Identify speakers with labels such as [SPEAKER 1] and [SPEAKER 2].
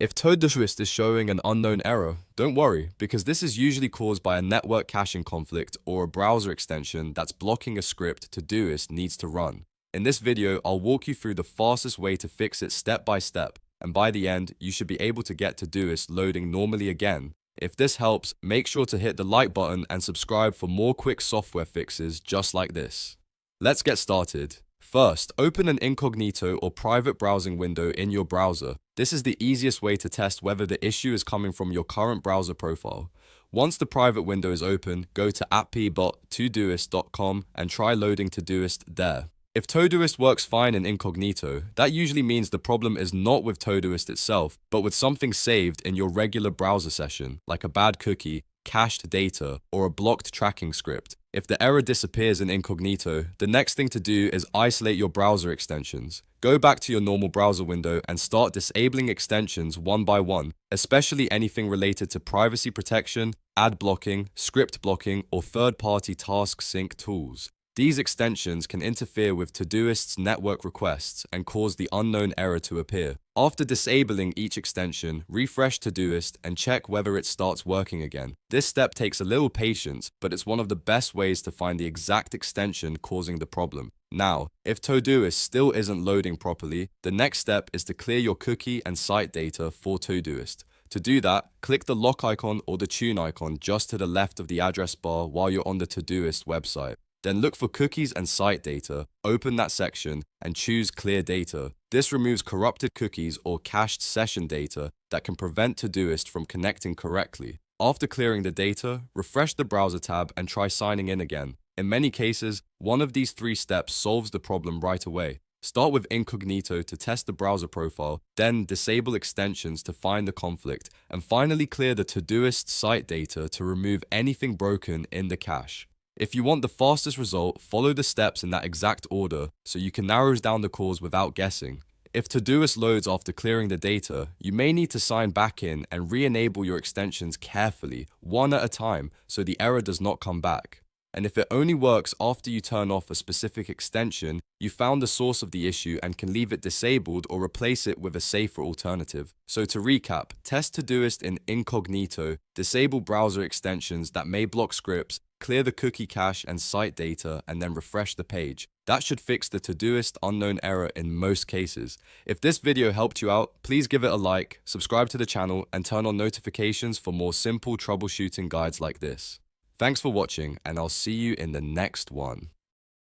[SPEAKER 1] If Todoist is showing an unknown error, don't worry, because this is usually caused by a network caching conflict or a browser extension that's blocking a script Todoist needs to run. In this video, I'll walk you through the fastest way to fix it step by step, and by the end, you should be able to get Todoist loading normally again. If this helps, make sure to hit the like button and subscribe for more quick software fixes just like this. Let's get started. First, open an incognito or private browsing window in your browser. This is the easiest way to test whether the issue is coming from your current browser profile. Once the private window is open, go to app.todoist.com and try loading Todoist there. If Todoist works fine in Incognito, that usually means the problem is not with Todoist itself, but with something saved in your regular browser session, like a bad cookie, cached data, or a blocked tracking script. If the error disappears in Incognito, the next thing to do is isolate your browser extensions. Go back to your normal browser window and start disabling extensions one by one, especially anything related to privacy protection, ad blocking, script blocking, or third-party task sync tools. These extensions can interfere with Todoist's network requests and cause the unknown error to appear. After disabling each extension, refresh Todoist and check whether it starts working again. This step takes a little patience, but it's one of the best ways to find the exact extension causing the problem. Now, if Todoist still isn't loading properly, the next step is to clear your cookie and site data for Todoist. To do that, click the lock icon or the tune icon just to the left of the address bar while you're on the Todoist website. Then look for cookies and site data, open that section, and choose Clear Data. This removes corrupted cookies or cached session data that can prevent Todoist from connecting correctly. After clearing the data, refresh the browser tab and try signing in again. In many cases, one of these three steps solves the problem right away. Start with Incognito to test the browser profile, then disable extensions to find the conflict, and finally clear the Todoist site data to remove anything broken in the cache. If you want the fastest result, follow the steps in that exact order so you can narrow down the cause without guessing. If Todoist loads after clearing the data, you may need to sign back in and re-enable your extensions carefully, one at a time, so the error does not come back. And if it only works after you turn off a specific extension, you found the source of the issue and can leave it disabled or replace it with a safer alternative. So to recap, test Todoist in Incognito, disable browser extensions that may block scripts, clear the cookie cache and site data, and then refresh the page. That should fix the Todoist unknown error in most cases. If this video helped you out, please give it a like, subscribe to the channel, and turn on notifications for more simple troubleshooting guides like this. Thanks for watching, and I'll see you in the next one.